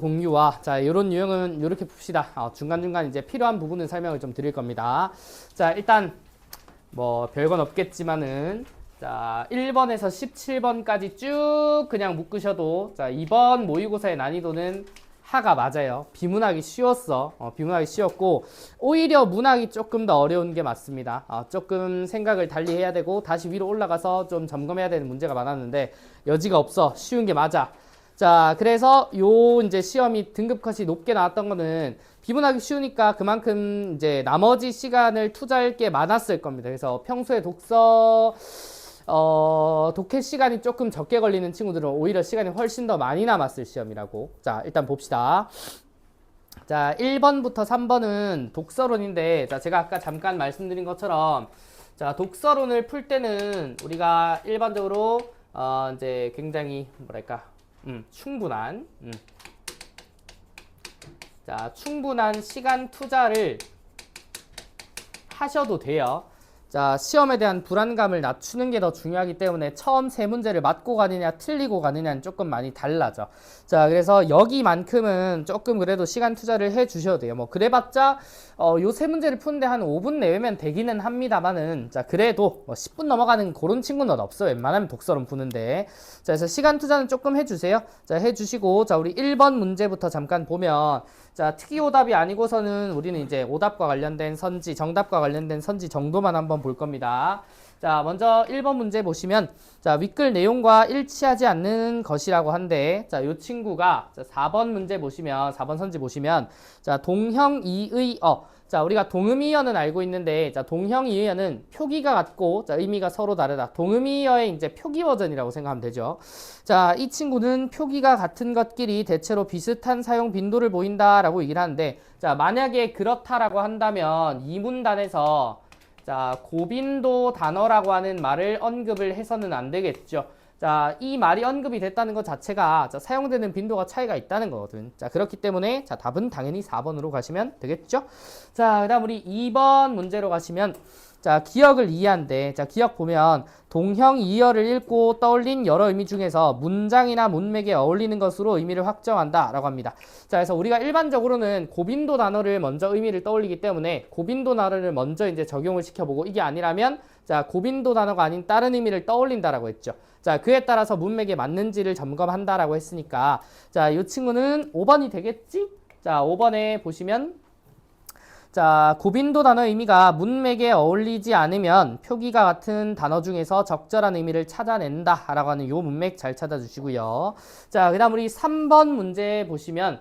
공유와 자 이런 유형은 이렇게 풉시다. 중간중간 이제 필요한 부분은 설명을 좀 드릴 겁니다. 자 일단 뭐 별건 없겠지만은 자 1번에서 17번까지 쭉 그냥 묶으셔도 자 이번 모의고사의 난이도는 하가 맞아요. 비문학이 쉬웠어. 비문학이 쉬웠고 오히려 문학이 조금 더 어려운 게 맞습니다. 조금 생각을 달리 해야 되고 다시 위로 올라가서 좀 점검해야 되는 문제가 많았는데 여지가 없어. 쉬운 게 맞아. 자, 그래서 요 이제 시험이 등급 컷이 높게 나왔던 거는 비문학이 쉬우니까 그만큼 이제 나머지 시간을 투자할 게 많았을 겁니다. 그래서 평소에 독해 시간이 조금 적게 걸리는 친구들은 오히려 시간이 훨씬 더 많이 남았을 시험이라고. 자, 일단 봅시다. 자, 1번부터 3번은 독서론인데, 자, 제가 아까 잠깐 말씀드린 것처럼, 자, 독서론을 풀 때는 우리가 일반적으로, 이제 굉장히, 뭐랄까, 충분한, 자, 충분한 시간 투자를 하셔도 돼요. 자, 시험에 대한 불안감을 낮추는 게 더 중요하기 때문에 처음 세 문제를 맞고 가느냐 틀리고 가느냐는 조금 많이 달라져. 자, 그래서 여기만큼은 조금 그래도 시간 투자를 해 주셔도 돼요. 뭐 그래봤자 요 세 문제를 푸는데 한 5분 내외면 되기는 합니다만은 자, 그래도 뭐 10분 넘어가는 그런 친구는 없어. 웬만하면 독서론 푸는데. 자, 그래서 시간 투자는 조금 해 주세요. 자, 해 주시고 자, 우리 1번 문제부터 잠깐 보면 자, 특이오답이 아니고서는 우리는 이제 오답과 관련된 선지, 정답과 관련된 선지 정도만 한번 볼 겁니다. 자, 먼저 1번 문제 보시면 자, 윗글 내용과 일치하지 않는 것이라고 한데 자, 요 친구가 자, 4번 문제 보시면 4번 선지 보시면 자, 동형이의어 자, 우리가 동음이어는 알고 있는데 자, 동형이의어는 표기가 같고 자, 의미가 서로 다르다. 동음이어의 이제 표기 버전이라고 생각하면 되죠. 자, 이 친구는 표기가 같은 것끼리 대체로 비슷한 사용 빈도를 보인다라고 얘기를 하는데 자, 만약에 그렇다라고 한다면 이 문단에서 자, 고빈도 단어라고 하는 말을 언급을 해서는 안 되겠죠. 자, 이 말이 언급이 됐다는 것 자체가 자, 사용되는 빈도가 차이가 있다는 거거든. 자, 그렇기 때문에 자, 답은 당연히 4번으로 가시면 되겠죠. 자, 그다음 우리 2번 문제로 가시면 자, 기억을 이해한대. 자, 기억 보면 동형이어를 읽고 떠올린 여러 의미 중에서 문장이나 문맥에 어울리는 것으로 의미를 확정한다 라고 합니다. 자, 그래서 우리가 일반적으로는 고빈도 단어를 먼저 의미를 떠올리기 때문에 고빈도 단어를 먼저 이제 적용을 시켜보고 이게 아니라면 자, 고빈도 단어가 아닌 다른 의미를 떠올린다라고 했죠. 자, 그에 따라서 문맥에 맞는지를 점검한다라고 했으니까 자, 이 친구는 5번이 되겠지? 자, 5번에 보시면 자, 고빈도 단어의 의미가 문맥에 어울리지 않으면 표기가 같은 단어 중에서 적절한 의미를 찾아낸다 라고 하는 요 문맥 잘 찾아주시고요. 자, 그 다음 우리 3번 문제 보시면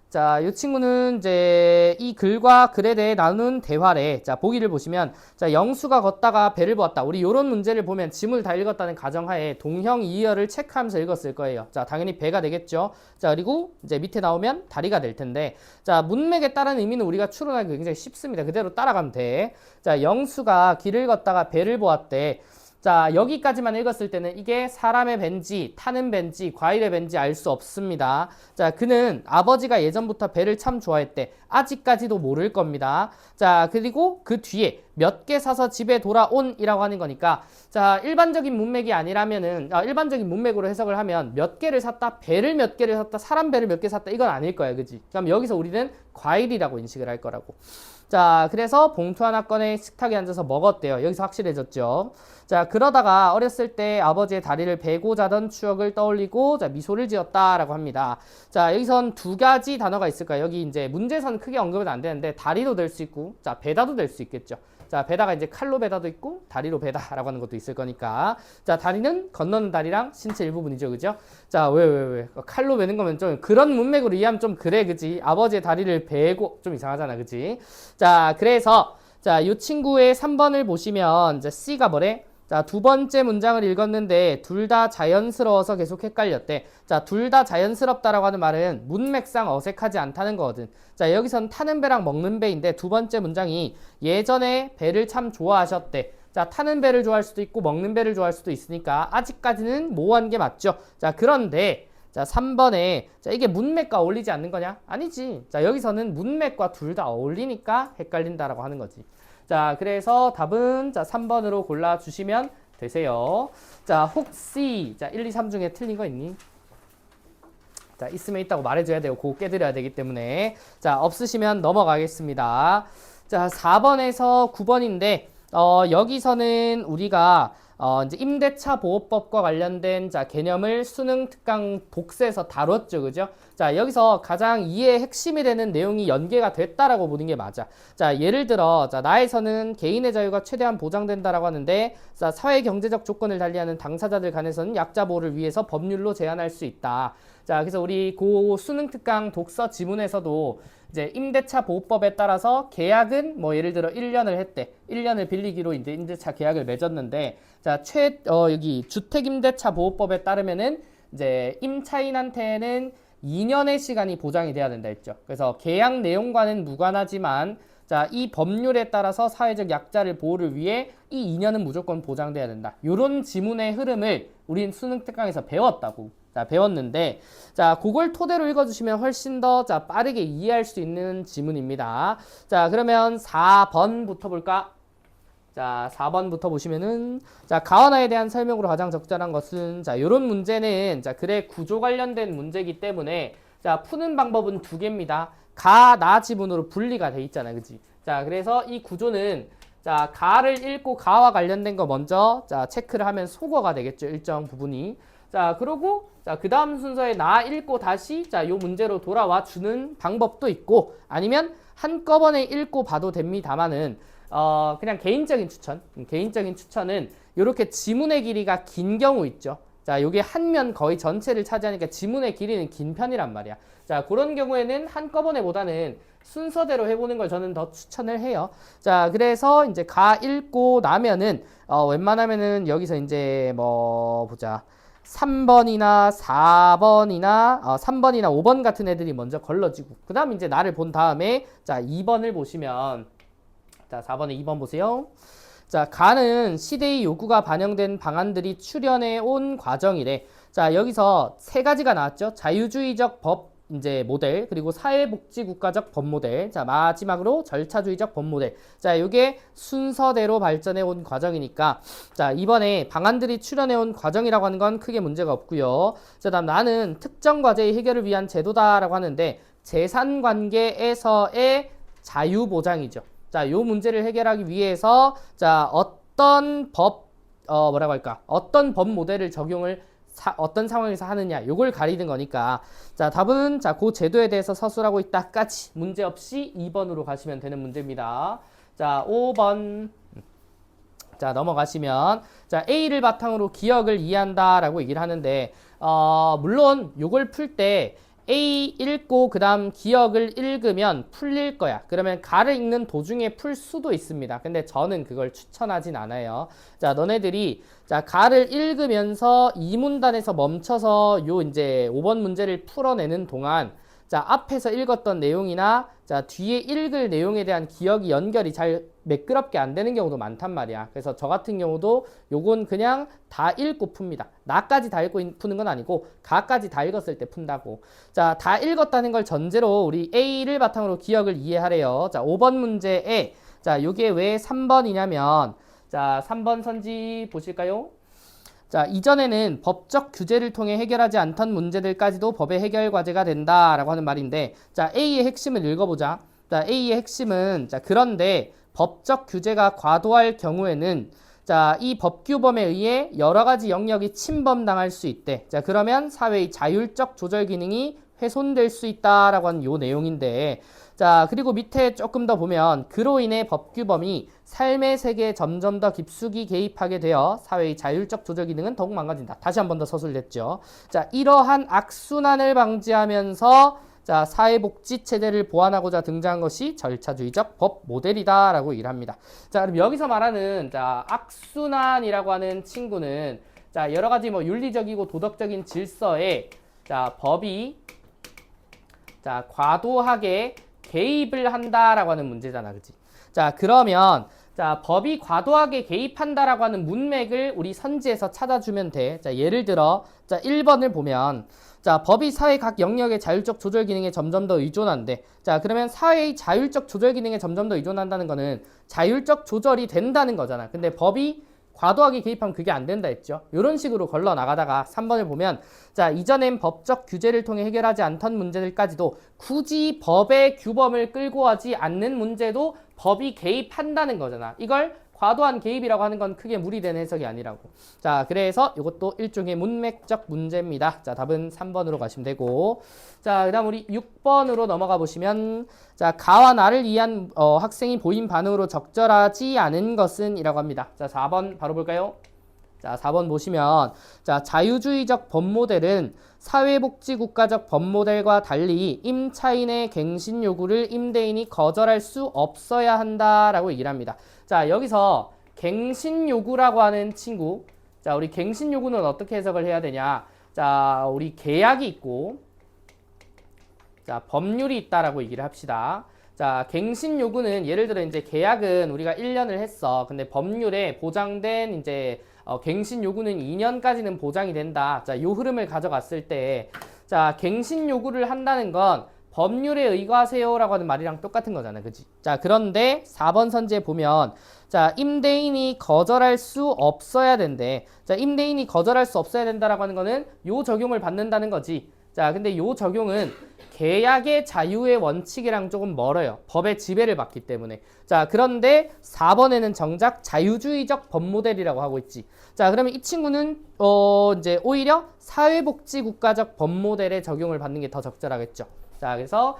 자, 이 친구는 이제 이 글과 글에 대해 나누는 대화래. 자, 보기를 보시면 자, 영수가 걷다가 배를 보았다. 우리 이런 문제를 보면 지문을 다 읽었다는 가정하에 동형이의어를 체크하면서 읽었을 거예요. 자, 당연히 배가 되겠죠. 자, 그리고 이제 밑에 나오면 다리가 될 텐데 자, 문맥에 따른 의미는 우리가 추론하기 굉장히 쉽습니다. 그대로 따라가면 돼. 자, 영수가 길을 걷다가 배를 보았대. 자, 여기까지만 읽었을 때는 이게 사람의 벤지, 타는 벤지, 과일의 벤지 알 수 없습니다. 자, 그는 아버지가 예전부터 배를 참 좋아했대. 아직까지도 모를 겁니다. 자, 그리고 그 뒤에 몇 개 사서 집에 돌아온이라고 하는 거니까 자, 일반적인 문맥이 아니라면은 일반적인 문맥으로 해석을 하면 몇 개를 샀다, 배를 몇 개를 샀다, 사람 배를 몇 개 샀다 이건 아닐 거야. 그지? 그럼 여기서 우리는 과일이라고 인식을 할 거라고. 자, 그래서 봉투 하나 꺼내 식탁에 앉아서 먹었대요. 여기서 확실해졌죠. 자, 그러다가 어렸을 때 아버지의 다리를 베고 자던 추억을 떠올리고 자, 미소를 지었다라고 합니다. 자, 여기선 두 가지 단어가 있을까요? 여기 이제 문제에서는 크게 언급은 안 되는데 다리도 될 수 있고 자, 베다도 될 수 있겠죠. 자, 베다가 이제 칼로 베다도 있고 다리로 베다라고 하는 것도 있을 거니까 자, 다리는 건너는 다리랑 신체 일부분이죠. 그죠? 자, 왜 칼로 베는 거면 좀 그런 문맥으로 이해하면 좀 그래. 그지? 아버지의 다리를 베고 좀 이상하잖아. 그지? 자, 그래서 자, 이 친구의 3번을 보시면 이제 C가 뭐래? 자, 두 번째 문장을 읽었는데 둘 다 자연스러워서 계속 헷갈렸대. 자, 둘 다 자연스럽다라고 하는 말은 문맥상 어색하지 않다는 거거든. 자, 여기선 타는 배랑 먹는 배인데 두 번째 문장이 예전에 배를 참 좋아하셨대. 자, 타는 배를 좋아할 수도 있고 먹는 배를 좋아할 수도 있으니까 아직까지는 모호한 게 맞죠. 자, 그런데 자, 3번에 자, 이게 문맥과 어울리지 않는 거냐? 아니지. 자, 여기서는 문맥과 둘 다 어울리니까 헷갈린다라고 하는 거지. 자, 그래서 답은 자, 3번으로 골라주시면 되세요. 자, 혹시 자, 1, 2, 3 중에 틀린 거 있니? 자, 있으면 있다고 말해줘야 되고, 그거 깨드려야 되기 때문에. 자, 없으시면 넘어가겠습니다. 자, 4번에서 9번인데, 여기서는 우리가 이제 임대차 보호법과 관련된 자, 개념을 수능 특강 독서에서 다뤘죠. 그죠? 자, 여기서 가장 이해의 핵심이 되는 내용이 연계가 됐다라고 보는 게 맞아. 자, 예를 들어, 자, 나에서는 개인의 자유가 최대한 보장된다라고 하는데, 자, 사회 경제적 조건을 달리하는 당사자들 간에서는 약자 보호를 위해서 법률로 제한할 수 있다. 자, 그래서 우리 고 수능 특강 독서 지문에서도 이제 임대차 보호법에 따라서 계약은 뭐 예를 들어 1년을 했대. 1년을 빌리기로 이제 임대차 계약을 맺었는데, 자, 여기 주택임대차 보호법에 따르면은 이제 임차인한테는 2년의 시간이 보장이 돼야 된다 했죠. 그래서 계약 내용과는 무관하지만, 자, 이 법률에 따라서 사회적 약자를 보호를 위해 이 2년은 무조건 보장돼야 된다. 요런 지문의 흐름을 우린 수능 특강에서 배웠다고. 자, 배웠는데, 자, 그걸 토대로 읽어주시면 훨씬 더, 자, 빠르게 이해할 수 있는 지문입니다. 자, 그러면 4번부터 볼까? 자, 4번부터 보시면은, 자, 가원화에 대한 설명으로 가장 적절한 것은, 자, 요런 문제는, 자, 글의 구조 관련된 문제이기 때문에, 자, 푸는 방법은 두 개입니다. 가, 나 지문으로 분리가 돼 있잖아요. 그치? 자, 그래서 이 구조는, 자, 가를 읽고 가와 관련된 거 먼저, 자, 체크를 하면 소거가 되겠죠. 일정 부분이. 자, 그러고, 자, 그 다음 순서에 나 읽고 다시, 자, 요 문제로 돌아와 주는 방법도 있고, 아니면 한꺼번에 읽고 봐도 됩니다만은, 그냥 개인적인 추천은 이렇게 지문의 길이가 긴 경우 있죠. 자, 요게 한 면 거의 전체를 차지하니까 지문의 길이는 긴 편이란 말이야. 자, 그런 경우에는 한꺼번에 보다는 순서대로 해보는 걸 저는 더 추천을 해요. 자, 그래서 이제 가 읽고 나면은, 웬만하면은 여기서 이제 뭐, 보자. 3번이나 4번이나 3번이나 5번 같은 애들이 먼저 걸러지고, 그 다음 이제 나를 본 다음에, 자, 2번을 보시면, 자, 4번에 2번 보세요. 자, 가는 시대의 요구가 반영된 방안들이 출현해 온 과정이래. 자, 여기서 세 가지가 나왔죠. 자유주의적 법 이제 모델, 그리고 사회복지국가적 법 모델, 자, 마지막으로 절차주의적 법 모델. 자, 요게 순서대로 발전해 온 과정이니까, 자, 이번에 방안들이 출현해 온 과정이라고 하는 건 크게 문제가 없고요. 자, 다음 나는 특정 과제의 해결을 위한 제도다라고 하는데, 재산관계에서의 자유보장이죠. 자, 요 문제를 해결하기 위해서, 자, 어떤 법 모델을 적용을 어떤 상황에서 하느냐, 요걸 가리는 거니까. 자, 답은, 자, 그 제도에 대해서 서술하고 있다까지 문제 없이 2번으로 가시면 되는 문제입니다. 자, 5번. 자, 넘어가시면, 자, A를 바탕으로 기억을 이해한다라고 얘기를 하는데, 물론 요걸 풀 때 A 읽고 그 다음 기억을 읽으면 풀릴 거야. 그러면 가를 읽는 도중에 풀 수도 있습니다. 근데 저는 그걸 추천하진 않아요. 자, 너네들이, 자, 가를 읽으면서 이 문단에서 멈춰서 요 이제 5번 문제를 풀어내는 동안, 자, 앞에서 읽었던 내용이나, 자, 뒤에 읽을 내용에 대한 기억이 연결이 잘 매끄럽게 안 되는 경우도 많단 말이야. 그래서 저 같은 경우도 요건 그냥 다 읽고 풉니다. 나까지 다 읽고 푸는 건 아니고 가까지 다 읽었을 때 푼다고. 자, 다 읽었다는 걸 전제로 우리 A를 바탕으로 기억을 이해하래요. 자, 5번 문제에, 자, 요게 왜 3번이냐면, 자, 3번 선지 보실까요? 자, 이전에는 법적 규제를 통해 해결하지 않던 문제들까지도 법의 해결 과제가 된다라고 하는 말인데, 자, A의 핵심을 읽어보자. 자, A의 핵심은, 자, 그런데 법적 규제가 과도할 경우에는, 자, 이 법규범에 의해 여러 가지 영역이 침범당할 수 있대. 자, 그러면 사회의 자율적 조절 기능이 훼손될 수 있다라고 하는 요 내용인데, 자, 그리고 밑에 조금 더 보면 그로 인해 법규범이 삶의 세계에 점점 더 깊숙이 개입하게 되어 사회의 자율적 조절 기능은 더욱 망가진다. 다시 한 번 더 서술됐죠. 자, 이러한 악순환을 방지하면서, 자, 사회복지 체제를 보완하고자 등장한 것이 절차주의적 법 모델이다라고 얘기합니다. 자, 그럼 여기서 말하는, 자, 악순환이라고 하는 친구는, 자, 여러 가지 뭐 윤리적이고 도덕적인 질서에, 자, 법이, 자, 과도하게 개입을 한다라고 하는 문제잖아. 그치? 자, 그러면, 자, 법이 과도하게 개입한다라고 하는 문맥을 우리 선지에서 찾아주면 돼. 자, 예를 들어, 자, 1번을 보면, 자, 법이 사회 각 영역의 자율적 조절 기능에 점점 더 의존한대. 자, 그러면 사회의 자율적 조절 기능에 점점 더 의존한다는 거는 자율적 조절이 된다는 거잖아. 근데 법이 과도하게 개입하면 그게 안 된다 했죠. 이런 식으로 걸러 나가다가 3번을 보면 자, 이전엔 법적 규제를 통해 해결하지 않던 문제들까지도 굳이 법의 규범을 끌고 하지 않는 문제도 법이 개입한다는 거잖아. 이걸 과도한 개입이라고 하는 건 크게 무리된 해석이 아니라고. 자, 그래서 이것도 일종의 문맥적 문제입니다. 자, 답은 3번으로 가시면 되고. 자, 그다음 우리 6번으로 넘어가 보시면 자, 가와 나를 이해한 학생이 보인 반응으로 적절하지 않은 것은 이라고 합니다. 자, 4번 바로 볼까요? 자, 4번 보시면 자, 자유주의적 법모델은 사회복지국가적 법모델과 달리 임차인의 갱신 요구를 임대인이 거절할 수 없어야 한다라고 얘기를 합니다. 자, 여기서 갱신 요구라고 하는 친구, 자, 우리 갱신 요구는 어떻게 해석을 해야 되냐? 자, 우리 계약이 있고, 자, 법률이 있다라고 얘기를 합시다. 자, 갱신 요구는 예를 들어 이제 계약은 우리가 1년을 했어. 근데 법률에 보장된 이제 갱신 요구는 2년까지는 보장이 된다. 자, 요 흐름을 가져갔을 때, 자, 갱신 요구를 한다는 건 법률에 의거하세요라고 하는 말이랑 똑같은 거잖아, 그치? 자, 그런데 4번 선지에 보면, 자, 임대인이 거절할 수 없어야 된대. 자, 임대인이 거절할 수 없어야 된다라고 하는 거는 요 적용을 받는다는 거지. 자, 근데 요 적용은 계약의 자유의 원칙이랑 조금 멀어요. 법의 지배를 받기 때문에. 자, 그런데 4번에는 정작 자유주의적 법모델이라고 하고 있지. 자, 그러면 이 친구는 이제 오히려 사회복지국가적 법모델에 적용을 받는 게 더 적절하겠죠. 자, 그래서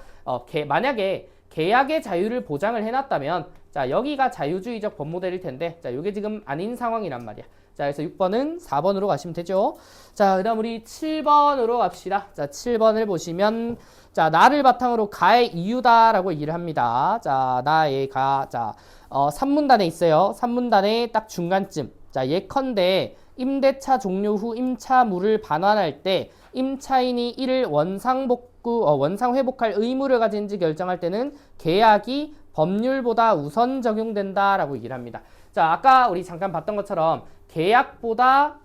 만약에 계약의 자유를 보장을 해놨다면 자, 여기가 자유주의적 법모델일 텐데 자, 이게 지금 아닌 상황이란 말이야. 자, 그래서 6번은 4번으로 가시면 되죠. 자, 그 다음 우리 7번으로 갑시다. 자, 7번을 보시면 자, 나를 바탕으로 가의 이유다라고 얘기를 합니다. 자, 나의 가. 자, 3문단에 있어요. 3문단의 딱 중간쯤. 자, 예컨대 임대차 종료 후 임차물을 반환할 때 임차인이 이를 원상 회복할 의무를 가진지 결정할 때는 계약이 법률보다 우선 적용된다라고 얘기를 합니다. 자, 아까 우리 잠깐 봤던 것처럼 계약보다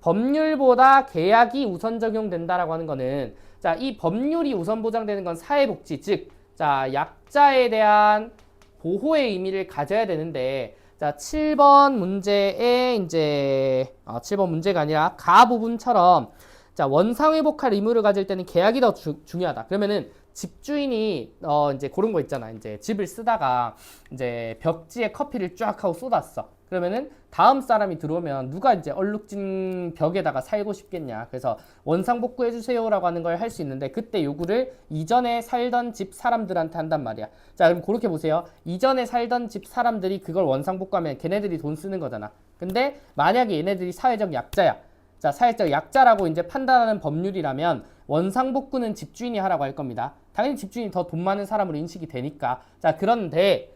법률보다 계약이 우선 적용된다라고 하는 거는 자, 이 법률이 우선 보장되는 건 사회복지, 즉, 자, 약자에 대한 보호의 의미를 가져야 되는데, 자, 7번 문제에 이제 7번 문제가 아니라 가 부분처럼 자, 원상 회복할 의무를 가질 때는 계약이 더 중요하다. 그러면은 집주인이 이제 그런 거 있잖아. 이제 집을 쓰다가 이제 벽지에 커피를 쫙 하고 쏟았어. 그러면은 다음 사람이 들어오면 누가 이제 얼룩진 벽에다가 살고 싶겠냐. 그래서 원상복구해 주세요라고 하는 걸 할 수 있는데 그때 요구를 이전에 살던 집 사람들한테 한단 말이야. 자, 그럼 그렇게 보세요. 이전에 살던 집 사람들이 그걸 원상복구하면 걔네들이 돈 쓰는 거잖아. 근데 만약에 얘네들이 사회적 약자야. 자, 사회적 약자라고 이제 판단하는 법률이라면 원상복구는 집주인이 하라고 할 겁니다. 당연히 집주인이 더 돈 많은 사람으로 인식이 되니까. 자, 그런데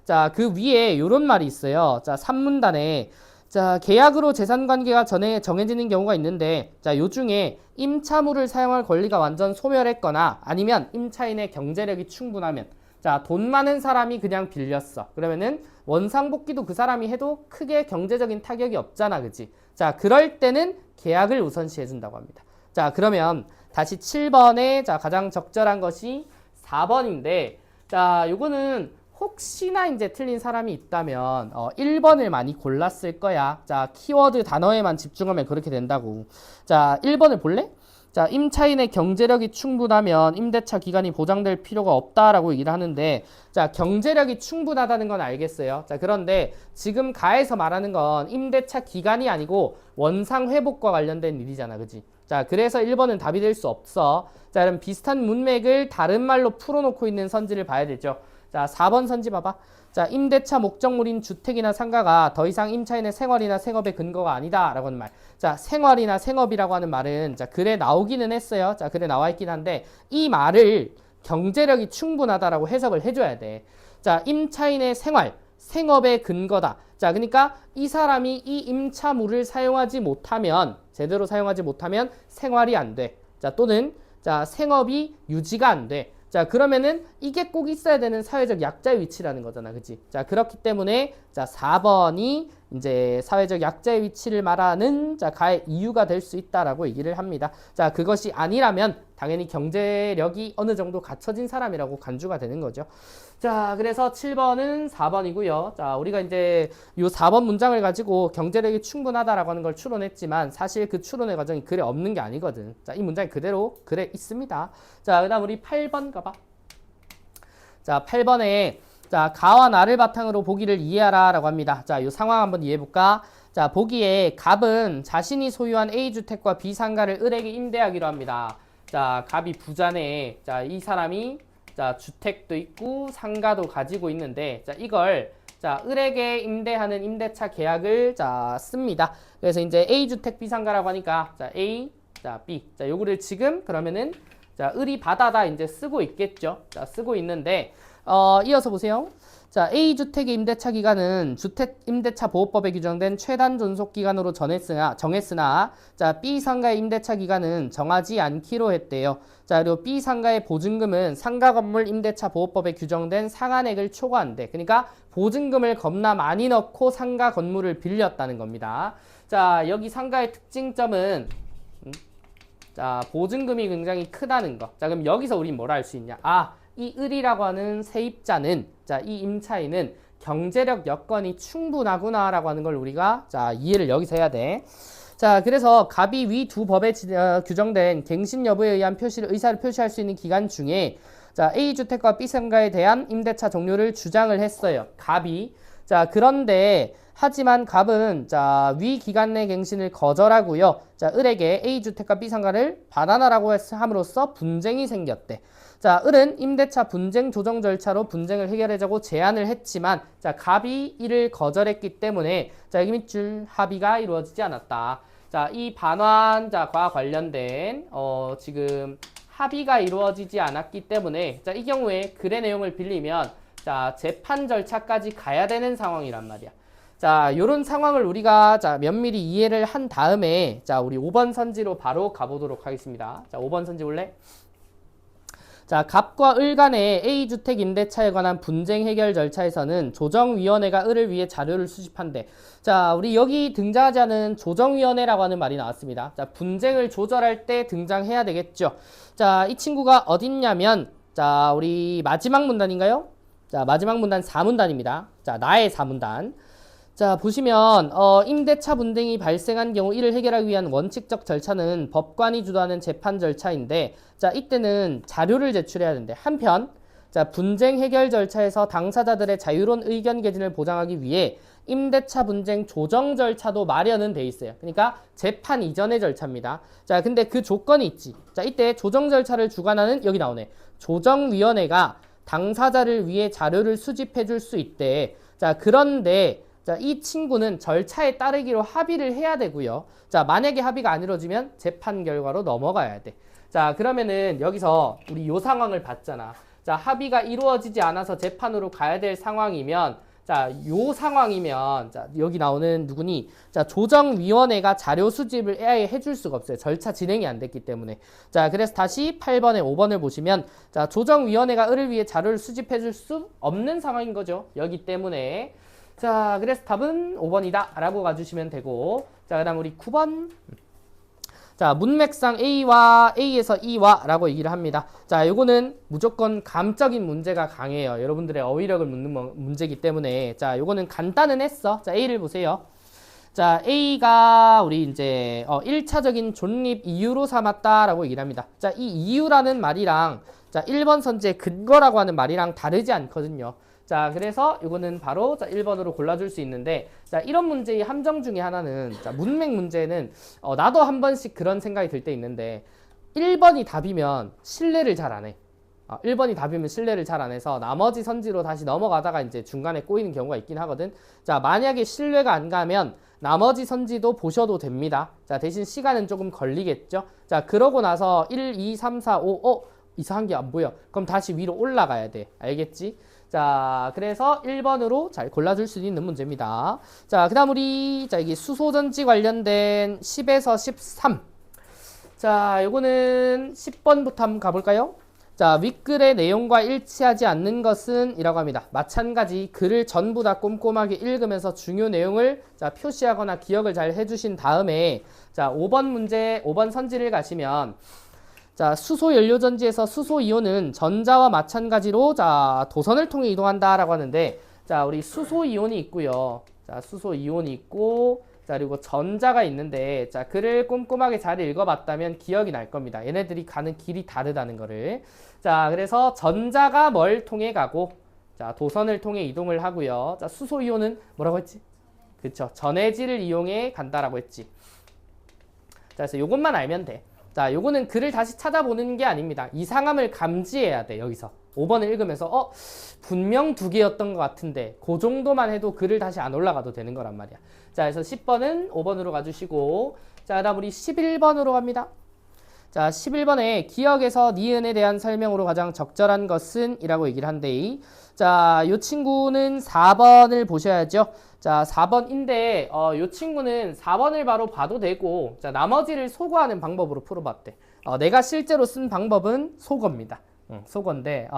자, 그 위에 요런 말이 있어요. 자, 3문단에 자, 계약으로 재산관계가 전에 정해지는 경우가 있는데 자, 요 중에 임차물을 사용할 권리가 완전 소멸했거나 아니면 임차인의 경제력이 충분하면 자, 돈 많은 사람이 그냥 빌렸어. 그러면은 원상복귀도 그 사람이 해도 크게 경제적인 타격이 없잖아, 그치? 자, 그럴 때는 계약을 우선시해 준다고 합니다. 자, 그러면 다시 7번에 자, 가장 적절한 것이 4번인데 자, 요거는 혹시나 이제 틀린 사람이 있다면 1번을 많이 골랐을 거야. 자, 키워드 단어에만 집중하면 그렇게 된다고. 자, 1번을 볼래? 자, 임차인의 경제력이 충분하면 임대차 기간이 보장될 필요가 없다라고 얘기를 하는데 자, 경제력이 충분하다는 건 알겠어요. 자, 그런데 지금 가에서 말하는 건 임대차 기간이 아니고 원상 회복과 관련된 일이잖아. 그지? 자, 그래서 1번은 답이 될 수 없어. 자, 그럼 비슷한 문맥을 다른 말로 풀어놓고 있는 선지를 봐야 되죠. 자, 4번 선지 봐봐. 자, 임대차 목적물인 주택이나 상가가 더 이상 임차인의 생활이나 생업의 근거가 아니다 라고 하는 말. 자, 생활이나 생업이라고 하는 말은 자, 글에 나오기는 했어요. 자, 글에 나와 있긴 한데 이 말을 경제력이 충분하다라고 해석을 해줘야 돼. 자, 임차인의 생활, 생업의 근거다. 자, 그러니까 이 사람이 이 임차물을 사용하지 못하면 제대로 사용하지 못하면 생활이 안 돼. 자, 또는 자, 생업이 유지가 안 돼. 자, 그러면은 이게 꼭 있어야 되는 사회적 약자의 위치라는 거잖아. 그치? 자, 그렇기 때문에 자, 4번이 이제 사회적 약자의 위치를 말하는 자, 가의 이유가 될 수 있다라고 얘기를 합니다. 자, 그것이 아니라면 당연히 경제력이 어느 정도 갖춰진 사람이라고 간주가 되는 거죠. 자, 그래서 7번은 4번이고요. 자, 우리가 이제 요 4번 문장을 가지고 경제력이 충분하다라고 하는 걸 추론했지만 사실 그 추론의 과정이 글에 없는 게 아니거든. 자, 이 문장이 그대로 글에 있습니다. 자, 그다음 우리 8번 가봐. 자, 8번에 자, 가와 나를 바탕으로 보기를 이해하라라고 합니다. 자, 이 상황 한번 이해해 볼까? 자, 보기에 갑은 자신이 소유한 A주택과 B상가를 을에게 임대하기로 합니다. 자, 갑이 부자네. 자, 이 사람이 자, 주택도 있고 상가도 가지고 있는데 자, 이걸 자, 을에게 임대하는 임대차 계약을 자, 씁니다. 그래서 이제 A주택 B상가라고 하니까 자, A, 자, B. 자, 요거를 지금 그러면은 자, 을이 받아다 이제 쓰고 있겠죠. 자, 쓰고 있는데 이어서 보세요. 자, A주택의 임대차 기간은 주택임대차보호법에 규정된 최단 존속 기간으로 정했으나 자, B상가의 임대차 기간은 정하지 않기로 했대요. 자, 그리고 B상가의 보증금은 상가 건물 임대차 보호법에 규정된 상한액을 초과한대. 그러니까 보증금을 겁나 많이 넣고 상가 건물을 빌렸다는 겁니다. 자, 여기 상가의 특징점은 자, 보증금이 굉장히 크다는 거. 자, 그럼 여기서 우린 뭐라 할 수 있냐? 아, 이 을이라고 하는 세입자는 자, 이 임차인은 경제력 여건이 충분하구나라고 하는 걸 우리가 자, 이해를 여기서 해야 돼. 자, 그래서 갑이 위 두 법에 규정된 갱신 여부에 의한 의사를 표시할 수 있는 기간 중에 자, A주택과 B상가에 대한 임대차 종료를 주장을 했어요. 갑이. 자, 그런데 하지만 갑은 자, 위 기간 내 갱신을 거절하고요. 자, 을에게 A주택과 B상가를 반환하라고 함으로써 분쟁이 생겼대. 자, 을은 임대차 분쟁 조정 절차로 분쟁을 해결하자고 제안을 했지만 자, 갑이 이를 거절했기 때문에 자, 여기 밑줄 합의가 이루어지지 않았다. 자, 이 반환자과 관련된 지금 합의가 이루어지지 않았기 때문에 자, 이 경우에 글의 내용을 빌리면 자, 재판 절차까지 가야 되는 상황이란 말이야. 자, 요런 상황을 우리가 자, 면밀히 이해를 한 다음에 자, 우리 5번 선지로 바로 가보도록 하겠습니다. 자, 5번 선지 볼래? 자, 갑과 을 간의 A주택 임대차에 관한 분쟁 해결 절차에서는 조정위원회가 을을 위해 자료를 수집한대. 자, 우리 여기 등장하지 않은 조정위원회라고 하는 말이 나왔습니다. 자, 분쟁을 조절할 때 등장해야 되겠죠. 자, 이 친구가 어딨냐면 자, 우리 마지막 문단인가요? 자, 마지막 문단 4문단입니다. 자, 나의 4문단. 자, 보시면 임대차 분쟁이 발생한 경우 이를 해결하기 위한 원칙적 절차는 법관이 주도하는 재판 절차인데 자, 이때는 자료를 제출해야 되는데 한편 자, 분쟁 해결 절차에서 당사자들의 자유로운 의견 개진을 보장하기 위해 임대차 분쟁 조정 절차도 마련은 돼 있어요. 그러니까 재판 이전의 절차입니다. 자, 근데 그 조건이 있지. 자, 이때 조정 절차를 주관하는 여기 나오네. 조정위원회가 당사자를 위해 자료를 수집해 줄 수 있대. 자, 그런데 자, 이 친구는 절차에 따르기로 합의를 해야 되고요. 자, 만약에 합의가 안 이루어지면 재판 결과로 넘어가야 돼. 자, 그러면은 여기서 우리 요 상황을 봤잖아. 자, 합의가 이루어지지 않아서 재판으로 가야 될 상황이면 자, 요 상황이면 자, 여기 나오는 누구니? 자, 조정위원회가 자료 수집을 아예 해줄 수가 없어요. 절차 진행이 안 됐기 때문에. 자, 그래서 다시 8번에 5번을 보시면 자, 조정위원회가 을을 위해 자료를 수집해 줄 수 없는 상황인 거죠. 여기 때문에. 자, 그래서 답은 5번이다 라고 가주시면 되고 자, 그 다음 우리 9번 자, 문맥상 A에서 E와 라고 얘기를 합니다. 자, 요거는 무조건 감적인 문제가 강해요. 여러분들의 어휘력을 묻는 문제이기 때문에 자, 요거는 간단은 했어. 자, A를 보세요. 자, A가 우리 이제 1차적인 존립 이유로 삼았다라고 얘기를 합니다. 자, 이 이유라는 말이랑 자, 1번 선지의 근거라고 하는 말이랑 다르지 않거든요. 자, 그래서 이거는 바로 자, 1번으로 골라줄 수 있는데 자, 이런 문제의 함정 중에 하나는 자, 문맥 문제는 나도 한 번씩 그런 생각이 들 때 있는데 1번이 답이면 신뢰를 잘 안 해. 1번이 답이면 신뢰를 잘 안 해서 나머지 선지로 다시 넘어가다가 이제 중간에 꼬이는 경우가 있긴 하거든. 자, 만약에 신뢰가 안 가면 나머지 선지도 보셔도 됩니다. 자, 대신 시간은 조금 걸리겠죠. 자, 그러고 나서 1, 2, 3, 4, 5, 이상한 게 안 보여. 그럼 다시 위로 올라가야 돼. 알겠지? 자, 그래서 1번으로 잘 골라줄 수 있는 문제입니다. 자, 그 다음 우리, 자, 이게 수소전지 관련된 10에서 13. 자, 요거는 10번부터 한번 가볼까요? 자, 윗글의 내용과 일치하지 않는 것은 이라고 합니다. 마찬가지 글을 전부 다 꼼꼼하게 읽으면서 중요 내용을 자, 표시하거나 기억을 잘 해주신 다음에 자, 5번 문제, 5번 선지를 가시면 자, 수소 연료전지에서 수소 이온은 전자와 마찬가지로 자, 도선을 통해 이동한다라고 하는데 자, 우리 수소 이온이 있고요. 자, 수소 이온이 있고 자, 그리고 전자가 있는데 자, 글을 꼼꼼하게 잘 읽어봤다면 기억이 날 겁니다. 얘네들이 가는 길이 다르다는 거를. 자, 그래서 전자가 뭘 통해 가고 자, 도선을 통해 이동을 하고요. 자, 수소 이온은 뭐라고 했지? 그쵸, 전해질을 이용해 간다라고 했지. 자, 그래서 요것만 알면 돼. 자, 요거는 글을 다시 찾아보는 게 아닙니다. 이상함을 감지해야 돼, 여기서. 5번을 읽으면서 분명 두 개였던 것 같은데 그 정도만 해도 글을 다시 안 올라가도 되는 거란 말이야. 자, 그래서 10번은 5번으로 가주시고 자, 그다음 우리 11번으로 갑니다. 자, 11번에 기억에서 니은에 대한 설명으로 가장 적절한 것은 이라고 얘기를 한대. 자, 요 친구는 4번을 보셔야죠. 자, 4번인데 요 친구는 4번을 바로 봐도 되고 자, 나머지를 소거하는 방법으로 풀어봤대. 내가 실제로 쓴 방법은 소거입니다. 소거인데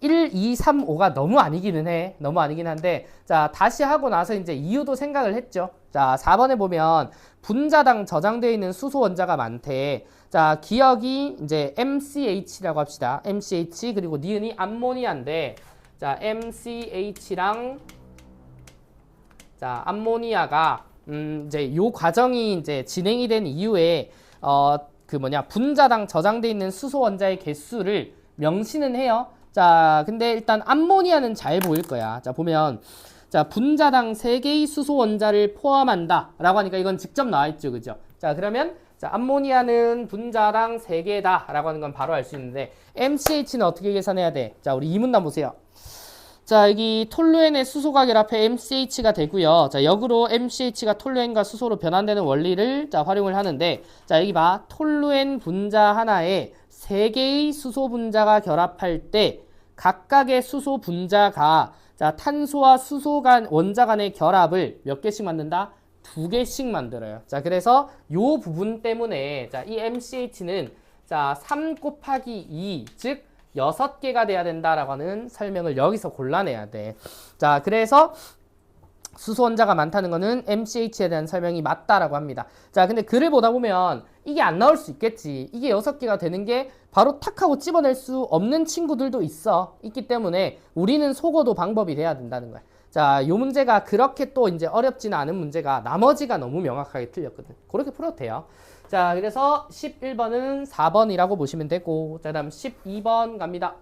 1, 2, 3, 5가 너무 아니기는 해. 너무 아니긴 한데 자, 다시 하고 나서 이제 이유도 생각을 했죠. 자, 4번에 보면 분자당 저장되어 있는 수소 원자가 많대. 자, 기억이 이제 MCH라고 합시다. MCH 그리고 니은이 암모니아인데 자, MCH랑 자, 암모니아가 이제 요 과정이 이제 진행이 된 이후에 분자당 저장되어 있는 수소 원자의 개수를 명시는 해요. 자, 근데 일단 암모니아는 잘 보일 거야. 자, 보면 자, 분자당 3개의 수소 원자를 포함한다 라고 하니까 이건 직접 나와 있죠. 그죠? 자, 그러면 자, 암모니아는 분자당 3개다 라고 하는 건 바로 알 수 있는데 MCH는 어떻게 계산해야 돼? 자, 우리 이 문단 보세요. 자, 여기 톨루엔의 수소가 결합해 MCH가 되고요. 자, 역으로 MCH가 톨루엔과 수소로 변환되는 원리를 자, 활용을 하는데 자, 여기 봐. 톨루엔 분자 하나에 3개의 수소 분자가 결합할 때 각각의 수소 분자가 자, 탄소와 수소 간 원자 간의 결합을 몇 개씩 만든다? 2개씩 만들어요. 자, 그래서 요 부분 때문에 자, 이 MCH는 자, 3 곱하기 2, 즉 6개가 돼야 된다라고 하는 설명을 여기서 골라내야 돼. 자, 그래서 수소 원자가 많다는 거는 MCH에 대한 설명이 맞다라고 합니다. 자, 근데 글을 보다 보면 이게 안 나올 수 있겠지. 이게 6개가 되는 게 바로 탁 하고 집어낼 수 없는 친구들도 있기 때문에 우리는 속어도 방법이 돼야 된다는 거야. 자, 요 문제가 그렇게 또 이제 어렵지는 않은 문제가 나머지가 너무 명확하게 틀렸거든. 그렇게 풀어도 돼요. 자, 그래서 11번은 4번이라고 보시면 되고 자, 다음 12번 갑니다.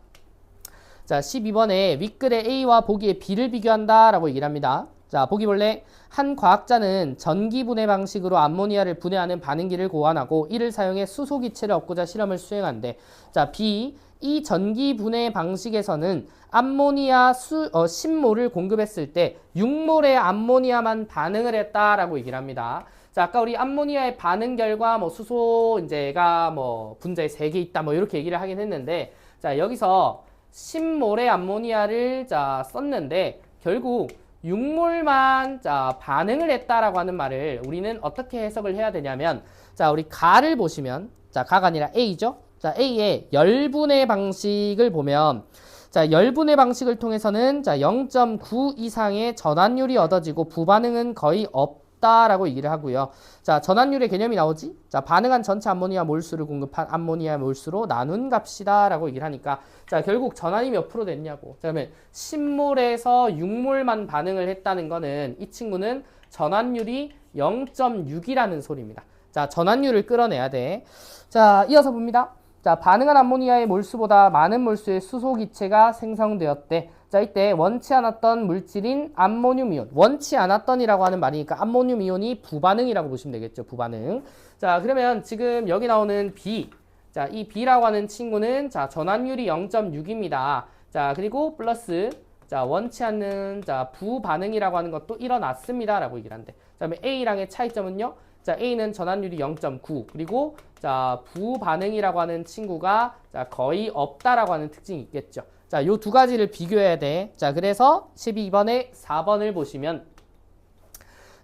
자, 12번에 윗글의 A와 보기의 B를 비교한다 라고 얘기를 합니다. 자, 보기 볼래? 한 과학자는 전기분해 방식으로 암모니아를 분해하는 반응기를 고안하고 이를 사용해 수소기체를 얻고자 실험을 수행한대. 자, B. 이 전기분해 방식에서는 암모니아 10몰을 공급했을 때 6몰의 암모니아만 반응을 했다라고 얘기를 합니다. 자, 아까 우리 암모니아의 반응 결과 수소 이제가 분자에 3개 있다 이렇게 얘기를 하긴 했는데 자, 여기서 10몰의 암모니아를 자, 썼는데 결국 6몰만 자, 반응을 했다라고 하는 말을 우리는 어떻게 해석을 해야 되냐면 자, 우리 가를 보시면 자, 가가 아니라 A죠. 자, A의 열분해 방식을 보면 자, 열분해 방식을 통해서는 자, 0.9 이상의 전환율이 얻어지고 부반응은 거의 없다라고 얘기를 하고요. 자, 전환율의 개념이 나오지? 자, 반응한 전체 암모니아 몰수를 공급한 암모니아 몰수로 나눈 값이다라고 얘기를 하니까 자, 결국 전환이 몇 프로 됐냐고. 자, 그러면 10몰에서 6몰만 반응을 했다는 거는 이 친구는 전환율이 0.6이라는 소리입니다. 자, 전환율을 끌어내야 돼. 자, 이어서 봅니다. 자, 반응한 암모니아의 몰수보다 많은 몰수의 수소기체가 생성되었대. 자, 이때 원치 않았던 물질인 암모늄 이온. 원치 않았던이라고 하는 말이니까 암모늄 이온이 부반응이라고 보시면 되겠죠. 부반응. 자, 그러면 지금 여기 나오는 B. 자, 이 B라고 하는 친구는 자, 전환율이 0.6입니다. 자, 그리고 플러스 자, 원치 않는 자, 부반응이라고 하는 것도 일어났습니다. 라고 얘기를 한대. 자, 그러면 A랑의 차이점은요? 자, A는 전환율이 0.9 그리고 자, 부반응이라고 하는 친구가 자, 거의 없다라고 하는 특징이 있겠죠. 자, 요 두 가지를 비교해야 돼. 자, 그래서 12번에 4번을 보시면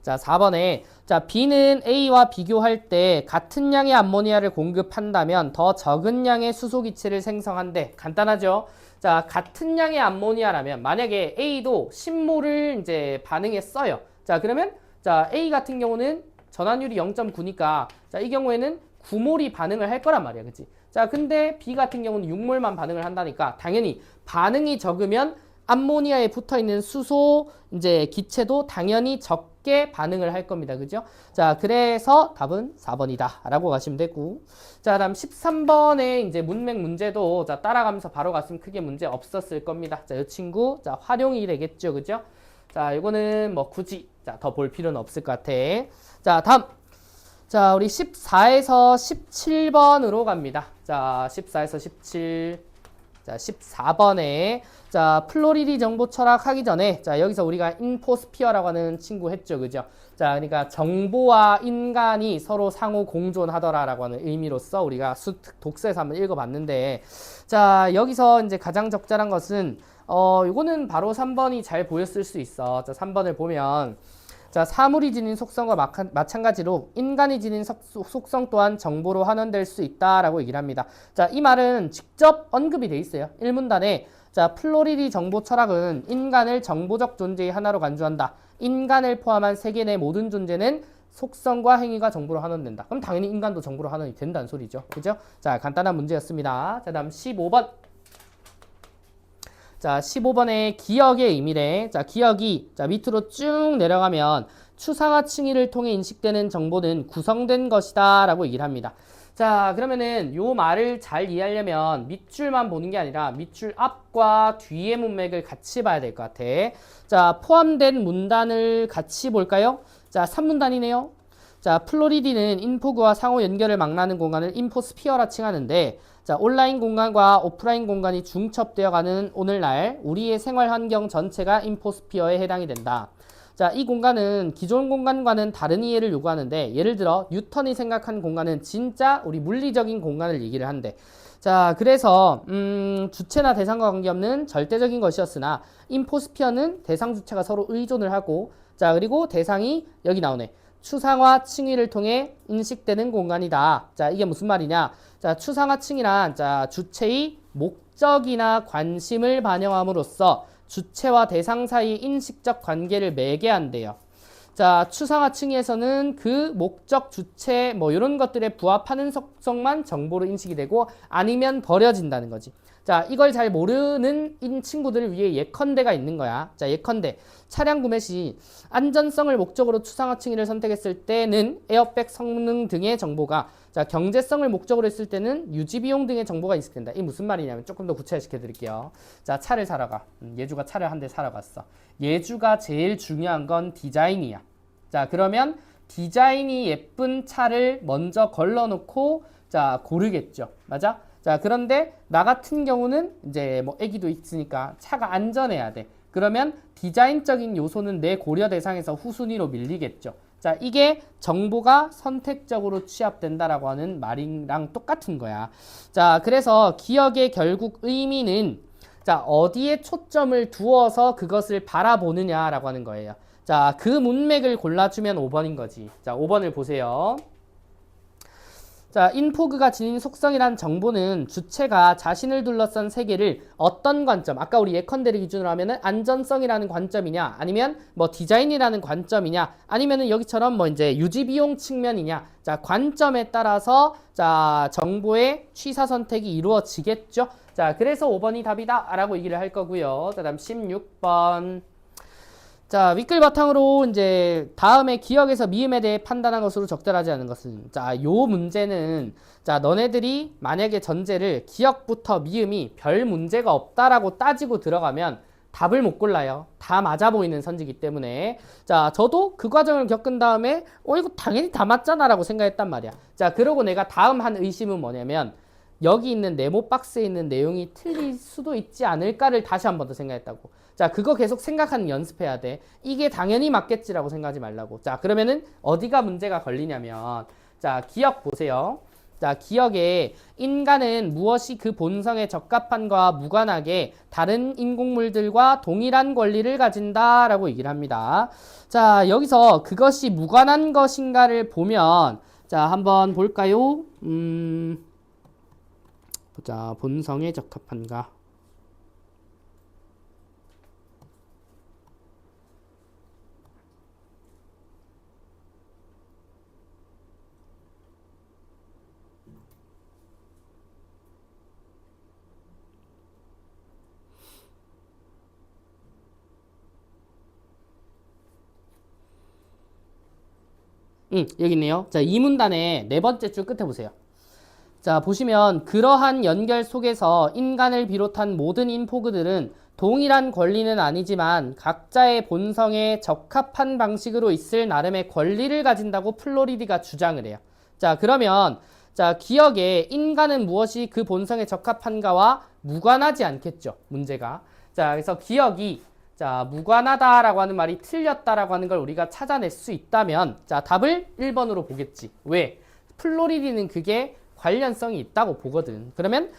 자, 4번에 자, B는 A와 비교할 때 같은 양의 암모니아를 공급한다면 더 적은 양의 수소 기체를 생성한대. 간단하죠? 자, 같은 양의 암모니아라면 만약에 A도 10몰을 이제 반응했어요. 자, 그러면 자, A 같은 경우는 전환율이 0.9니까 자, 이 경우에는 9몰이 반응을 할 거란 말이야. 그치? 자, 근데 B 같은 경우는 6몰만 반응을 한다니까 당연히 반응이 적으면 암모니아에 붙어 있는 수소 이제 기체도 당연히 적게 반응을 할 겁니다. 그죠? 자, 그래서 답은 4번이다. 라고 가시면 되고. 자, 다음 13번에 이제 문맥 문제도 자, 따라가면서 바로 갔으면 크게 문제 없었을 겁니다. 자, 이 친구 자, 활용이 되겠죠. 그죠? 자, 이거는 뭐 굳이 자, 더 볼 필요는 없을 것 같아. 자, 다음. 자, 우리 14에서 17번으로 갑니다. 자, 14에서 17. 자, 14번에 자, 플로리디 정보 철학 하기 전에 자, 여기서 우리가 인포스피어라고 하는 친구 했죠. 그죠? 자, 그러니까 정보와 인간이 서로 상호 공존하더라라고 하는 의미로서 우리가 독서에서 한번 읽어봤는데 자, 여기서 이제 가장 적절한 것은 이거는 바로 3번이 잘 보였을 수 있어. 자, 3번을 보면 자, 사물이 지닌 속성과 마찬가지로 인간이 지닌 속성 또한 정보로 환원될 수 있다라고 얘기를 합니다. 자, 이 말은 직접 언급이 돼 있어요. 1문단에 자, 플로리디 정보 철학은 인간을 정보적 존재의 하나로 간주한다. 인간을 포함한 세계 내 모든 존재는 속성과 행위가 정보로 환원된다. 그럼 당연히 인간도 정보로 환원이 된다는 소리죠. 그죠? 자, 간단한 문제였습니다. 자, 다음 15번. 자, 15번의 기억의 의미래. 자, 기억이 자, 밑으로 쭉 내려가면 추상화 층위를 통해 인식되는 정보는 구성된 것이다 라고 얘기를 합니다. 자, 그러면은 요 말을 잘 이해하려면 밑줄만 보는 게 아니라 밑줄 앞과 뒤의 문맥을 같이 봐야 될 것 같아. 자, 포함된 문단을 같이 볼까요? 자, 3문단이네요. 자, 플로리디는 인포그와 상호 연결을 막라는 공간을 인포스피어라 칭하는데 자, 온라인 공간과 오프라인 공간이 중첩되어가는 오늘날 우리의 생활 환경 전체가 인포스피어에 해당이 된다. 자, 이 공간은 기존 공간과는 다른 이해를 요구하는데 예를 들어 뉴턴이 생각한 공간은 진짜 우리 물리적인 공간을 얘기를 한대. 자, 그래서 주체나 대상과 관계없는 절대적인 것이었으나 인포스피어는 대상 주체가 서로 의존을 하고 자, 그리고 대상이 여기 나오네. 추상화 층위를 통해 인식되는 공간이다. 자, 이게 무슨 말이냐? 자, 추상화 층이란 자, 주체의 목적이나 관심을 반영함으로써 주체와 대상 사이의 인식적 관계를 매개한대요. 자, 추상화 층에서는 그 목적, 주체 뭐 이런 것들에 부합하는 속성만 정보로 인식이 되고 아니면 버려진다는 거지. 자, 이걸 잘 모르는 친구들을 위해 예컨대가 있는 거야. 자, 예컨대 차량 구매 시 안전성을 목적으로 추상화 층위를 선택했을 때는 에어백 성능 등의 정보가 자, 경제성을 목적으로 했을 때는 유지비용 등의 정보가 인식된다. 이게 무슨 말이냐면 조금 더 구체화시켜 드릴게요. 자, 차를 사러 가. 예주가 차를 한 대 사러 갔어. 예주가 제일 중요한 건 디자인이야. 자, 그러면 디자인이 예쁜 차를 먼저 걸러놓고 자, 고르겠죠. 맞아? 자, 그런데 나 같은 경우는 이제 뭐 애기도 있으니까 차가 안전해야 돼. 그러면 디자인적인 요소는 내 고려 대상에서 후순위로 밀리겠죠. 자, 이게 정보가 선택적으로 취합된다라고 하는 말이랑 똑같은 거야. 자, 그래서 기억의 결국 의미는 자, 어디에 초점을 두어서 그것을 바라보느냐라고 하는 거예요. 자, 그 문맥을 골라주면 5번인 거지. 자, 5번을 보세요. 자, 인포그가 지닌 속성이란 정보는 주체가 자신을 둘러싼 세계를 어떤 관점, 아까 우리 예컨대를 기준으로 하면은 안전성이라는 관점이냐, 아니면 뭐 디자인이라는 관점이냐, 아니면은 여기처럼 뭐 이제 유지비용 측면이냐, 자, 관점에 따라서 자, 정보의 취사 선택이 이루어지겠죠. 자, 그래서 5번이 답이다 라고 얘기를 할 거고요. 자, 다음 16번. 자, 윗글 바탕으로 이제 다음에 기억에서 미음에 대해 판단한 것으로 적절하지 않은 것은 자, 요 문제는 자, 너네들이 만약에 전제를 기억부터 미음이 별 문제가 없다라고 따지고 들어가면 답을 못 골라요. 다 맞아 보이는 선지기 때문에. 자, 저도 그 과정을 겪은 다음에 이거 당연히 다 맞잖아 라고 생각했단 말이야. 자, 그러고 내가 다음 한 의심은 뭐냐면 여기 있는 네모 박스에 있는 내용이 틀릴 수도 있지 않을까를 다시 한 번 더 생각했다고. 자, 그거 계속 생각하는 연습해야 돼. 이게 당연히 맞겠지라고 생각하지 말라고. 자, 그러면은 어디가 문제가 걸리냐면 자, 기억 보세요. 자, 기억에 인간은 무엇이 그 본성에 적합한과 무관하게 다른 인공물들과 동일한 권리를 가진다라고 얘기를 합니다. 자, 여기서 그것이 무관한 것인가를 보면 자, 한번 볼까요? 보자. 본성에 적합한가? 여기 있네요. 자, 이 문단의 네 번째 줄 끝에 보세요. 자, 보시면 그러한 연결 속에서 인간을 비롯한 모든 인포그들은 동일한 권리는 아니지만 각자의 본성에 적합한 방식으로 있을 나름의 권리를 가진다고 플로리디가 주장을 해요. 자, 그러면 자, 기억에 인간은 무엇이 그 본성에 적합한가와 무관하지 않겠죠, 문제가. 자, 그래서 기억이 자, 무관하다라고 하는 말이 틀렸다라고 하는 걸 우리가 찾아낼 수 있다면 자, 답을 1번으로 보겠지. 왜? 플로리디는 그게 관련성이 있다고 보거든. 그러면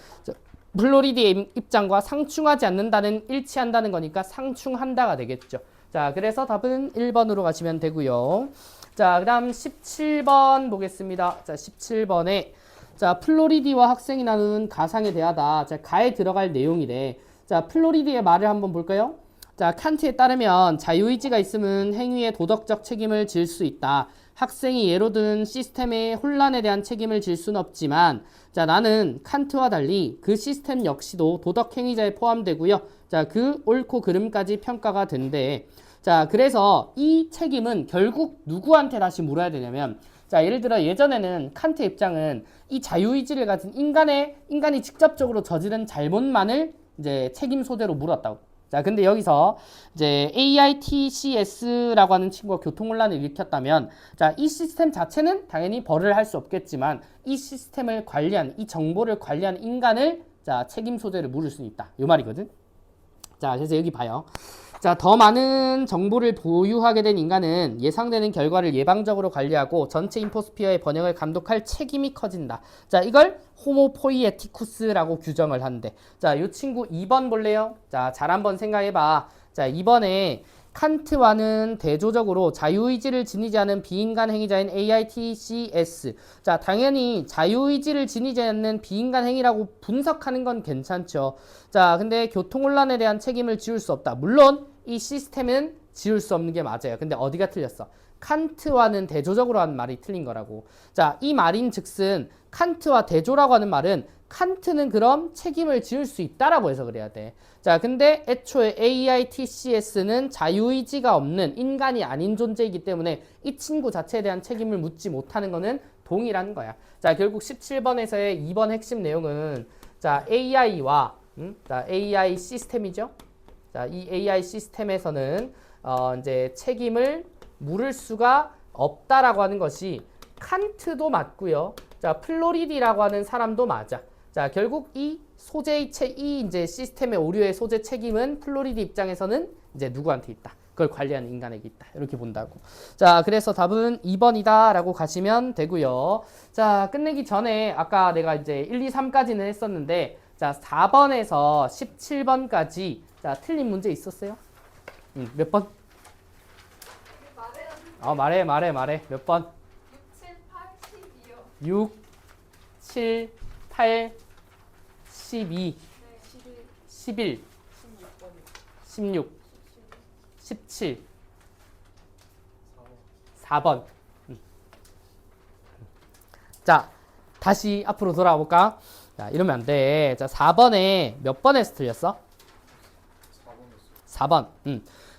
플로리디의 입장과 상충하지 않는다는 일치한다는 거니까 상충한다가 되겠죠. 자, 그래서 답은 1번으로 가시면 되고요. 자, 그다음 17번 보겠습니다. 자, 17번에 자, 플로리디와 학생이 나누는 가상에 대하다. 자, 가에 들어갈 내용이래. 자, 플로리디의 말을 한번 볼까요? 자, 칸트에 따르면 자유의지가 있으면 행위의 도덕적 책임을 질 수 있다. 학생이 예로 든 시스템의 혼란에 대한 책임을 질 수는 없지만 자, 나는 칸트와 달리 그 시스템 역시도 도덕 행위자에 포함되고요. 자, 그 옳고 그름까지 평가가 된대. 자, 그래서 이 책임은 결국 누구한테 다시 물어야 되냐면 자, 예를 들어 예전에는 칸트의 입장은 이 자유의지를 가진 인간이 직접적으로 저지른 잘못만을 이제 책임 소재로 물었다고. 자, 근데 여기서 이제 AITCS라고 하는 친구가 교통혼란을 일으켰다면 자, 이 시스템 자체는 당연히 벌을 할 수 없겠지만 이 시스템을 관리하는, 이 정보를 관리하는 인간을 자, 책임 소재를 물을 수 있다. 이 말이거든. 자, 그래서 여기 봐요. 자, 더 많은 정보를 보유하게 된 인간은 예상되는 결과를 예방적으로 관리하고 전체 인포스피어의 번영을 감독할 책임이 커진다. 자, 이걸 호모포이에티쿠스라고 규정을 한대. 자, 이 친구 2번 볼래요? 자, 잘 한번 생각해봐. 자, 이번에 칸트와는 대조적으로 자유의지를 지니지 않은 비인간 행위자인 AITCS. 자, 당연히 자유의지를 지니지 않는 비인간 행위라고 분석하는 건 괜찮죠. 자, 근데 교통혼란에 대한 책임을 지울 수 없다. 물론 이 시스템은 지울 수 없는 게 맞아요. 근데 어디가 틀렸어? 칸트와는 대조적으로 하는 말이 틀린 거라고. 자, 이 말인 즉슨 칸트와 대조라고 하는 말은 칸트는 그럼 책임을 지을 수 있다라고 해석을 해야 돼. 자, 근데 애초에 AITCS는 자유의지가 없는 인간이 아닌 존재이기 때문에 이 친구 자체에 대한 책임을 묻지 못하는 거는 동일한 거야. 자, 결국 17번에서의 2번 핵심 내용은 자, AI와 자, AI 시스템이죠. 자, 이 AI 시스템에서는 이제 책임을 물을 수가 없다라고 하는 것이 칸트도 맞고요. 자, 플로리디라고 하는 사람도 맞아. 자, 결국 이 이 이제 시스템의 오류의 소재 책임은 플로리디 입장에서는 이제 누구한테 있다. 그걸 관리하는 인간에게 있다. 이렇게 본다고. 자, 그래서 답은 2번이다라고 가시면 되고요. 자, 끝내기 전에 아까 내가 이제 1, 2, 3까지는 했었는데 자, 4번에서 17번까지 자, 틀린 문제 있었어요? 몇 번? 말해. 몇 번? 6, 7, 8, 12, 11, 16, 17, 4번. 자, 다시 앞으로 돌아볼까? 자, 이러면 안 돼. 자, 4번에 몇 번에서 틀렸어? 4번.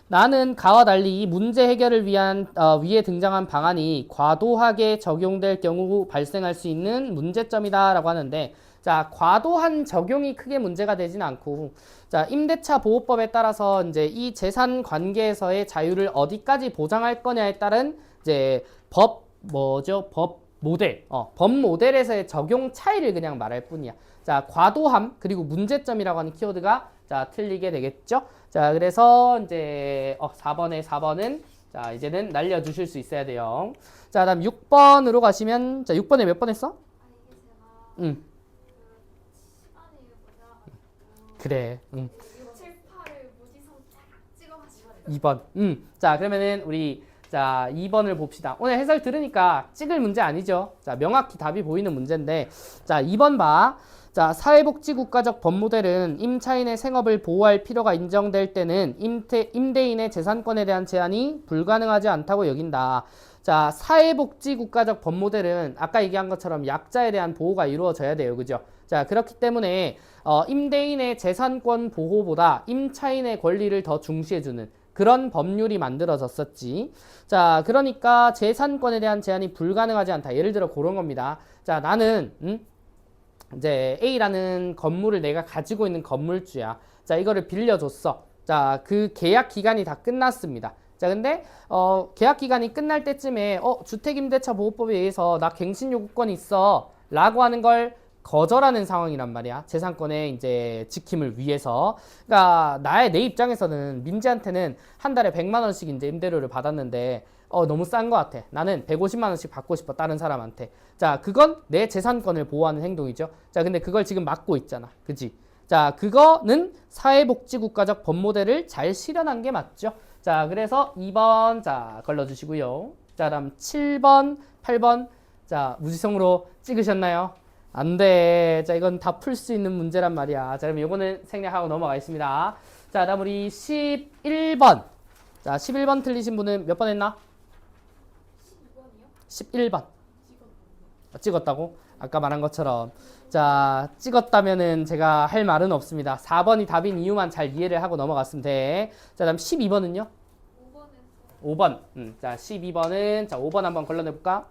나는 가와 달리 이 문제 해결을 위한 위에 등장한 방안이 과도하게 적용될 경우 발생할 수 있는 문제점이다라고 하는데 자, 과도한 적용이 크게 문제가 되진 않고 자, 임대차 보호법에 따라서 이제 이 재산 관계에서의 자유를 어디까지 보장할 거냐에 따른 이제 법 모델에서의 적용 차이를 그냥 말할 뿐이야. 자, 과도함 그리고 문제점이라고 하는 키워드가 자, 틀리게 되겠죠? 자, 그래서 이제 4번은 자, 이제는 날려 주실 수 있어야 돼요. 자, 다음 6번으로 가시면 자, 6번에 몇 번 했어? 응. 시간이 모자라가지고 그래. 7, 8을 무지성 쫙 찍어가지고 2번. 자, 그러면은 우리 자, 2번을 봅시다. 오늘 해설 들으니까 찍을 문제 아니죠? 자, 명확히 답이 보이는 문제인데. 자, 2번 봐. 자, 사회복지국가적 법모델은 임차인의 생업을 보호할 필요가 인정될 때는 임대인의 재산권에 대한 제한이 불가능하지 않다고 여긴다. 자, 사회복지국가적 법모델은 아까 얘기한 것처럼 약자에 대한 보호가 이루어져야 돼요. 그죠? 자, 그렇기 때문에 임대인의 재산권 보호보다 임차인의 권리를 더 중시해주는 그런 법률이 만들어졌었지. 자, 그러니까 재산권에 대한 제한이 불가능하지 않다. 예를 들어 그런 겁니다. 자, 나는 이제 A라는 건물을 내가 가지고 있는 건물주야. 자, 이거를 빌려줬어. 자, 그 계약 기간이 다 끝났습니다. 자, 근데 계약 기간이 끝날 때쯤에 주택임대차 보호법에 의해서 나 갱신 요구권이 있어 라고 하는 걸 거절하는 상황이란 말이야. 재산권의 이제 지킴을 위해서. 그러니까 내 입장에서는 민지한테는 한 달에 100만 원씩 이제 임대료를 받았는데 너무 싼 것 같아. 나는 150만 원씩 받고 싶어. 다른 사람한테. 자, 그건 내 재산권을 보호하는 행동이죠. 자, 근데 그걸 지금 막고 있잖아. 그지? 자, 그거는 사회복지국가적 법모델을 잘 실현한 게 맞죠. 자, 그래서 2번 자 걸러주시고요. 자, 다음 7번, 8번 자 무지성으로 찍으셨나요? 안 돼. 자, 이건 다 풀 수 있는 문제란 말이야. 자, 그럼 이거는 생략하고 넘어가겠습니다. 자, 다음 우리 11번. 자, 11번 틀리신 분은 몇 번 했나? 12번이요? 11번. 찍었다고? 아까 말한 것처럼. 자, 찍었다면은 제가 할 말은 없습니다. 4번이 답인 이유만 잘 이해를 하고 넘어갔으면 돼. 자, 다음 12번은요? 5번. 자, 12번은, 자, 5번 한번 걸러내볼까?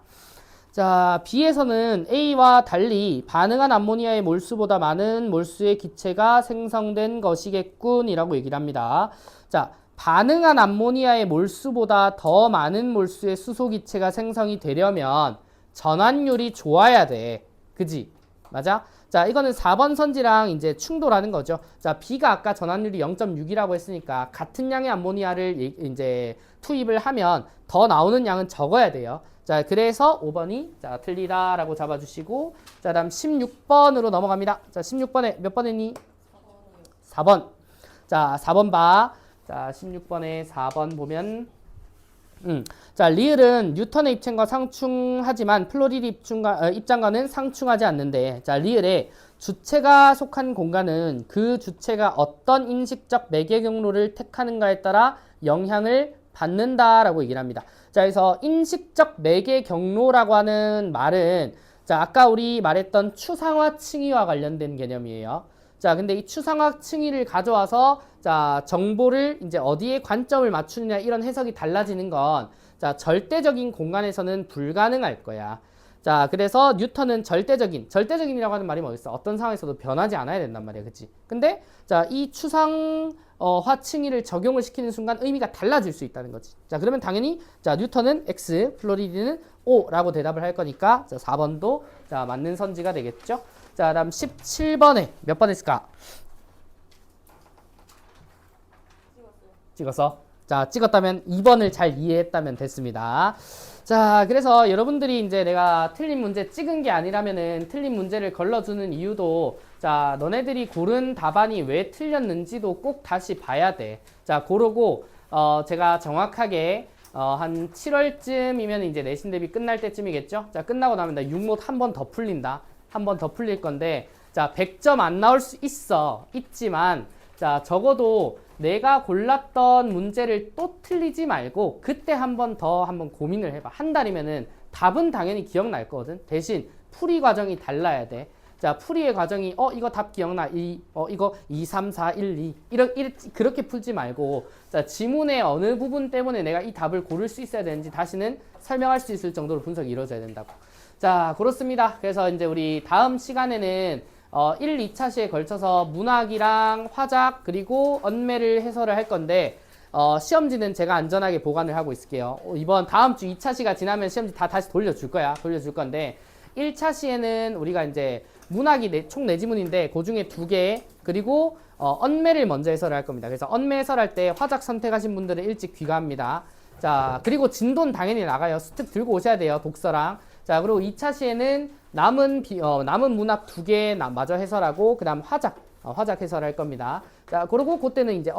자, B에서는 A와 달리 반응한 암모니아의 몰수보다 많은 몰수의 기체가 생성된 것이겠군이라고 얘기를 합니다. 자, 반응한 암모니아의 몰수보다 더 많은 몰수의 수소 기체가 생성이 되려면 전환율이 좋아야 돼. 그지? 맞아? 자, 이거는 4번 선지랑 이제 충돌하는 거죠. 자, B가 아까 전환율이 0.6이라고 했으니까 같은 양의 암모니아를 이제 투입을 하면 더 나오는 양은 적어야 돼요. 자, 그래서 5번이 자, 틀리다라고 잡아주시고, 자, 다음 16번으로 넘어갑니다. 자, 16번에 몇 번 했니? 4번. 자, 4번 봐. 자, 16번에 4번 보면 자, 리을은 뉴턴의 입장과 상충하지만 플로리드 입장과는 상충하지 않는데, 자, 리을의 주체가 속한 공간은 그 주체가 어떤 인식적 매개 경로를 택하는가에 따라 영향을 받는다라고 얘기를 합니다. 자, 그래서 인식적 매개 경로라고 하는 말은 자, 아까 우리 말했던 추상화 층위와 관련된 개념이에요. 자, 근데 이 추상화 층위를 가져와서 자, 정보를 이제 어디에 관점을 맞추느냐 이런 해석이 달라지는 건 자, 절대적인 공간에서는 불가능할 거야. 자, 그래서 뉴턴은 절대적인이라고 하는 말이 뭐겠어? 어떤 상황에서도 변하지 않아야 된단 말이야. 그치? 근데 자, 이 추상화 층위를 적용을 시키는 순간 의미가 달라질 수 있다는 거지. 자, 그러면 당연히 자, 뉴턴은 X, 플로리드는 O라고 대답을 할 거니까 자, 4번도 자, 맞는 선지가 되겠죠? 자, 다음 17번에 몇 번 했을까? 찍었어? 자, 찍었다면 2번을 잘 이해했다면 됐습니다. 자, 그래서 여러분들이 이제 내가 틀린 문제 찍은 게 아니라면은 틀린 문제를 걸러주는 이유도 자, 너네들이 고른 답안이 왜 틀렸는지도 꼭 다시 봐야 돼. 자, 고르고 제가 정확하게 한 7월쯤이면 이제 내신 대비 끝날 때쯤이겠죠? 자, 끝나고 나면 나 6못 한 번 더 풀린다. 한 번 더 풀릴 건데 자, 100점 안 나올 수 있지만 자, 적어도 내가 골랐던 문제를 또 틀리지 말고 그때 한 번 더 한번 고민을 해봐. 한 달이면은 답은 당연히 기억날 거거든. 대신 풀이 과정이 달라야 돼. 자, 풀이의 과정이 이거 답 기억나? 이거 2, 3, 4, 1, 2 그렇게 풀지 말고 자, 지문의 어느 부분 때문에 내가 이 답을 고를 수 있어야 되는지 다시는 설명할 수 있을 정도로 분석이 이루어져야 된다고. 자, 그렇습니다. 그래서 이제 우리 다음 시간에는 1, 2차 시에 걸쳐서 문학이랑 화작 그리고 언매를 해설을 할 건데 시험지는 제가 안전하게 보관을 하고 있을게요. 이번 다음 주 2차 시가 지나면 시험지 다 다시 돌려줄 건데 1차 시에는 우리가 이제 문학이 총 4지문인데 그 중에 2개 그리고 언매를 먼저 해설을 할 겁니다. 그래서 언매 해설할 때 화작 선택하신 분들은 일찍 귀가합니다. 자, 그리고 진도는 당연히 나가요. 스특 들고 오셔야 돼요. 독서랑. 자, 그리고 2차 시에는 남은 문학 2개 마저 해설하고 그다음 화작 해설할 겁니다. 자, 그리고 그때는 이제